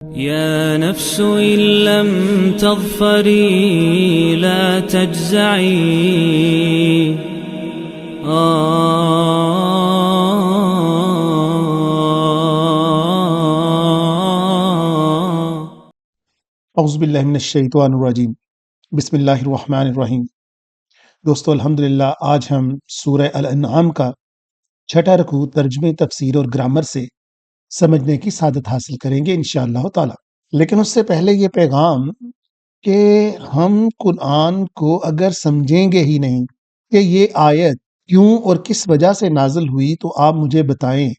يا نفس إن لم تظفري لا تجزعي. اعوذ باللہ من الشیطان الرجیم. بسم اللہ الرحمن الرحیم. دوستو الحمدللہ آج ہم سورہ الانعام کا چھٹا رکوع ترجمے، تفسیر اور گرامر سے سمجھنے کی سعادت حاصل کریں گے انشاءاللہ تعالی. لیکن اس سے پہلے یہ پیغام کہ ہم قرآن کو اگر سمجھیں گے ہی نہیں کہ یہ آیت کیوں اور کس وجہ سے نازل ہوئی تو آپ مجھے بتائیں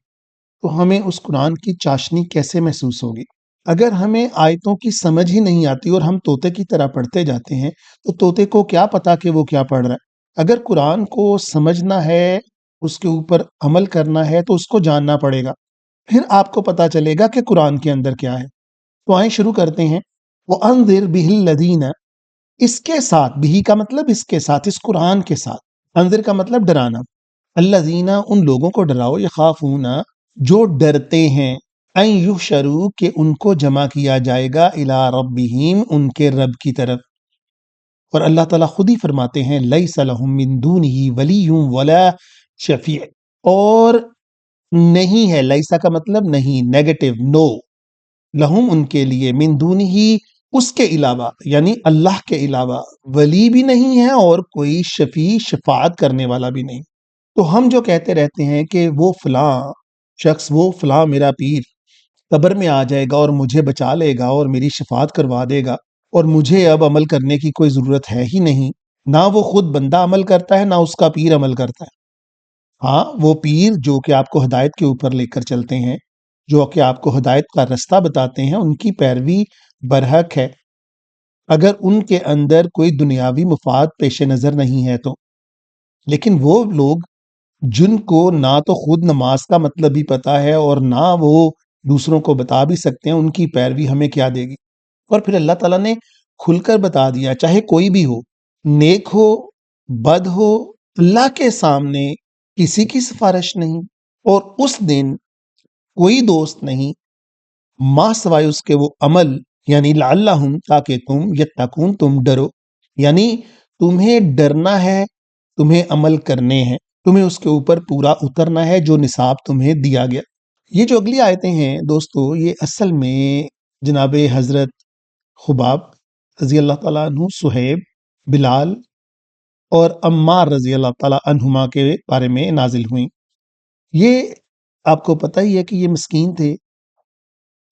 تو ہمیں اس قرآن کی چاشنی کیسے محسوس ہوگی. اگر ہمیں آیتوں کی سمجھ ہی نہیں آتی اور ہم طوطے کی طرح پڑھتے جاتے ہیں تو طوطے کو کیا پتا کہ وہ کیا پڑھ رہا ہے. اگر قرآن کو سمجھنا ہے، اس کے اوپر عمل کرنا ہے تو اس کو جاننا پڑے گا، پھر آپ کو پتا چلے گا کہ قرآن کے اندر کیا ہے. تو آئیں شروع کرتے ہیں. وَأَنذِرْ بِهِ الَّذِينَ، اس کے ساتھ، بِهِ کا مطلب اس کے ساتھ، اس قرآن کے ساتھ. انذر کا مطلب ڈرانا. الذین، ان لوگوں کو ڈراؤ، یخافون، جو ڈرتے ہیں، ان یحشروا، کہ ان کو جمع کیا جائے گا، الی ربہم، ان کے رب کی طرف. اور اللہ تعالیٰ خود ہی فرماتے ہیں لیس لہم من دونہ ولی ولا شفیع، اور نہیں ہے، لیسا کا مطلب نہیں، نیگیٹو، نو، لہم ان کے لیے، من دونہ اس کے علاوہ، یعنی اللہ کے علاوہ، ولی بھی نہیں ہے اور کوئی شفیع، شفاعت کرنے والا بھی نہیں. تو ہم جو کہتے رہتے ہیں کہ وہ فلاں شخص، وہ فلاں میرا پیر قبر میں آ جائے گا اور مجھے بچا لے گا اور میری شفاعت کروا دے گا اور مجھے اب عمل کرنے کی کوئی ضرورت ہے ہی نہیں، نہ وہ خود بندہ عمل کرتا ہے نہ اس کا پیر عمل کرتا ہے. ہاں، وہ پیر جو کہ آپ کو ہدایت کے اوپر لے کر چلتے ہیں، جو کہ آپ کو ہدایت کا رستہ بتاتے ہیں، ان کی پیروی برحق ہے اگر ان کے اندر کوئی دنیاوی مفاد پیش نظر نہیں ہے تو. لیکن وہ لوگ جن کو نہ تو خود نماز کا مطلب بھی پتا ہے اور نہ وہ دوسروں کو بتا بھی سکتے ہیں، ان کی پیروی ہمیں کیا دے گی. اور پھر اللہ تعالیٰ نے کھل کر بتا دیا، چاہے کوئی بھی ہو، نیک ہو، بد ہو، اللہ کے سامنے کسی کی سفارش نہیں، اور اس دن کوئی دوست نہیں ما سوائے اس کے وہ عمل، یعنی لعلہم، تاکہ تم یتقون، تم ڈرو. یعنی تمہیں ڈرنا ہے، تمہیں عمل کرنے ہیں، تمہیں اس کے اوپر پورا اترنا ہے جو نصاب تمہیں دیا گیا. یہ جو اگلی آیتیں ہیں دوستو، یہ اصل میں جناب حضرت خباب رضی اللہ تعالیٰ عنہ، صہیب، بلال اور عمار رضی اللہ تعالیٰ عنہما کے بارے میں نازل ہوئیں. یہ آپ کو پتہ ہی ہے کہ یہ مسکین تھے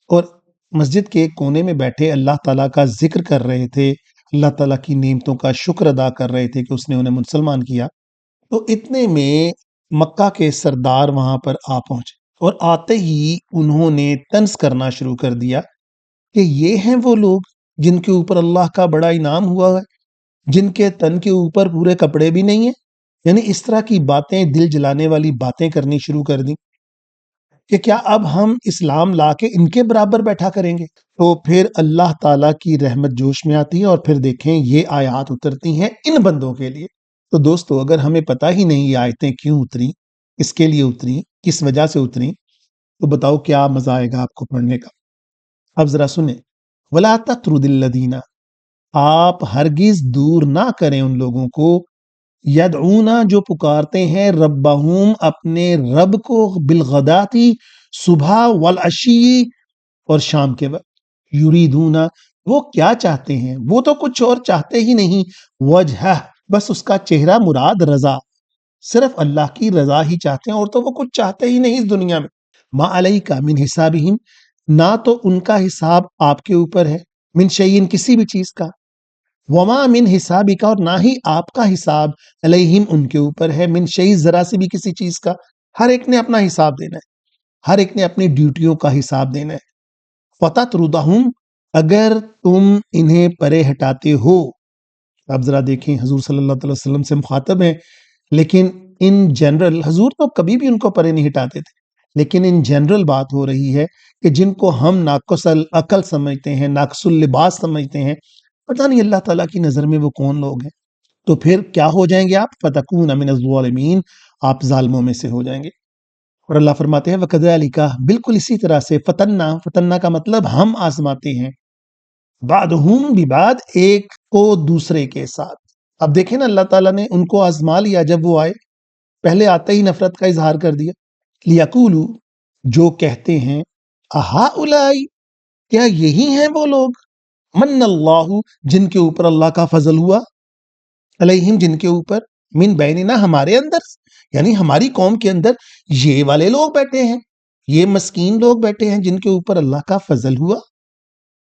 اور مسجد کے ایک کونے میں بیٹھے اللہ تعالیٰ کا ذکر کر رہے تھے، اللہ تعالیٰ کی نعمتوں کا شکر ادا کر رہے تھے کہ اس نے انہیں مسلمان کیا. تو اتنے میں مکہ کے سردار وہاں پر آ پہنچے اور آتے ہی انہوں نے طنز کرنا شروع کر دیا کہ یہ ہیں وہ لوگ جن کے اوپر اللہ کا بڑا انعام ہوا ہے، جن کے تن کے اوپر پورے کپڑے بھی نہیں ہیں. یعنی اس طرح کی باتیں، دل جلانے والی باتیں کرنی شروع کر دیں کہ کیا اب ہم اسلام لا کے ان کے برابر بیٹھا کریں گے. تو پھر اللہ تعالیٰ کی رحمت جوش میں آتی ہے اور پھر دیکھیں یہ آیات اترتی ہیں ان بندوں کے لیے. تو دوستو اگر ہمیں پتہ ہی نہیں یہ آیتیں کیوں اتری، کس کے لیے اتری، کس وجہ سے اتری، تو بتاؤ کیا مزہ آئے گا آپ کو پڑھنے کا. اب ذرا سنیں. وَلَا تَطْرُدِ الَّذِينَ، آپ ہرگز دور نہ کریں ان لوگوں کو، یدعونا، جو پکارتے ہیں، ربہم، اپنے رب کو، بالغداتی، صبح، والعشی، اور شام کے وقت. یریدونا، وہ کیا چاہتے ہیں، وہ تو کچھ اور چاہتے ہی نہیں، وجہ، بس اس کا چہرہ مراد رضا، صرف اللہ کی رضا ہی چاہتے ہیں اور تو وہ کچھ چاہتے ہی نہیں اس دنیا میں. ما علیک من حسابہم، نہ تو ان کا حساب آپ کے اوپر ہے، من شیئن، کسی بھی چیز کا، وما من حسابک، اور نہ ہی آپ کا حساب، علیہم، ان کے اوپر ہے، من شیء، ذرا سے بھی کسی چیز کا. ہر ایک نے اپنا حساب دینا ہے، ہر ایک نے اپنی ڈیوٹیوں کا حساب دینا ہے. فتطردہم، اگر تم انہیں پرے ہٹاتے ہو. آپ ذرا دیکھیں، حضور صلی اللہ علیہ وسلم سے مخاطب ہیں، لیکن ان جنرل حضور تو کبھی بھی ان کو پرے نہیں ہٹاتے تھے، لیکن ان جنرل بات ہو رہی ہے کہ جن کو ہم ناقص العقل سمجھتے ہیں، ناقص اللباس سمجھتے ہیں، پتہ نہیں اللہ تعالیٰ کی نظر میں وہ کون لوگ ہیں. تو پھر کیا ہو جائیں گے آپ؟ فتکون من الظالمین، آپ ظالموں میں سے ہو جائیں گے. اور اللہ فرماتے ہیں وَكَذَلِكَ بالکل اسی طرح سے فتنہ کا مطلب ہم آزماتے ہیں بعضهم ببعض ایک کو دوسرے کے ساتھ. اب دیکھیں نا اللہ تعالیٰ نے ان کو آزما لیا جب وہ آئے پہلے آتے ہی نفرت کا اظہار کر دیا. لیقولو جو کہتے ہیں اہؤلاء کیا یہی ہیں وہ لوگ من اللہ جن کے اوپر اللہ کا فضل ہوا علیہم جن کے اوپر من بیننا ہمارے اندر یعنی ہماری قوم کے اندر یہ والے لوگ بیٹھے ہیں یہ مسکین لوگ بیٹھے ہیں جن کے اوپر اللہ کا فضل ہوا.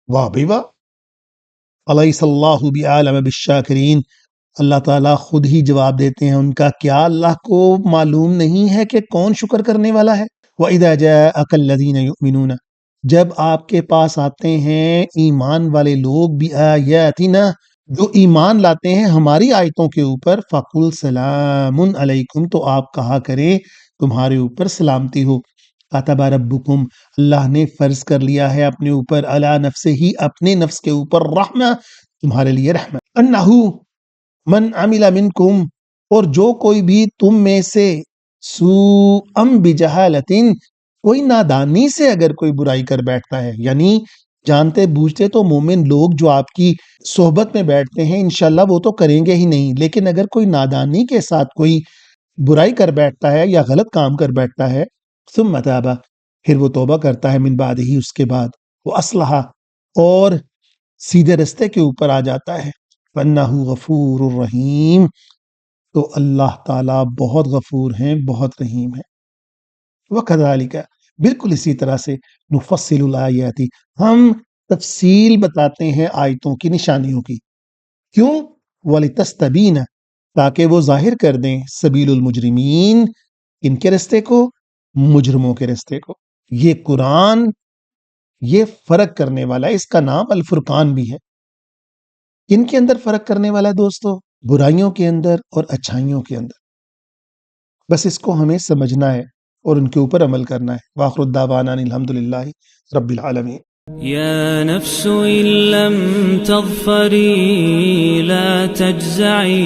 واہ بھائی واہ. الیس اللہ بعالم بالشاکرین اللہ تعالیٰ خود ہی جواب دیتے ہیں ان کا کیا اللہ کو معلوم نہیں ہے کہ کون شکر کرنے والا ہے. وَإِذَا جَاءَكَ الَّذِينَ يُؤْمِنُونَ جب آپ کے پاس آتے ہیں ایمان والے لوگ بِآیاتِنَا جو ایمان لاتے ہیں ہماری آیتوں کے اوپر فَقُلْ سَلَامٌ عَلَيْكُمْ تو آپ کہا کریں تمہارے اوپر سلامتی ہو. کتب ربکم اللہ نے فرض کر لیا ہے اپنے اوپر علی نفسہ ہی اپنے نفس کے اوپر رحمہ تمہارے لیے رحمت انہ من عمل منکم اور جو کوئی بھی تم میں سے سوءا بجہالۃ کوئی نادانی سے اگر کوئی برائی کر بیٹھتا ہے یعنی جانتے بوجھتے تو مومن لوگ جو آپ کی صحبت میں بیٹھتے ہیں انشاءاللہ وہ تو کریں گے ہی نہیں لیکن اگر کوئی نادانی کے ساتھ کوئی برائی کر بیٹھتا ہے یا غلط کام کر بیٹھتا ہے ثم تاب پھر وہ توبہ کرتا ہے من بعد ہی اس کے بعد وہ اصلح اور سیدھے رستے کے اوپر آ جاتا ہے فَإِنَّهُ غَفُورٌ الرحیم تو اللہ تعالیٰ بہت غفور ہیں بہت رحیم ہیں. وَكَذَلِكَ بالکل اسی طرح سے نُفَصِّلُ الْآيَاتِ ہم تفصیل بتاتے ہیں آیتوں کی نشانیوں کی. کیوں؟ وَلِتَسْتَبِينَ تاکہ وہ ظاہر کر دیں سبیل المجرمین ان کے رستے کو مجرموں کے رستے کو. یہ قرآن یہ فرق کرنے والا ہے اس کا نام الفرقان بھی ہے. کن کے اندر فرق کرنے والا ہے دوستو؟ برائیوں کے اندر اور اچھائیوں کے اندر. بس اس کو ہمیں سمجھنا ہے اور ان کے اوپر عمل کرنا ہے. وآخر الدعوانا الحمدللہ رب العالمین. يا نفس إن لم تظفري لا تجزعي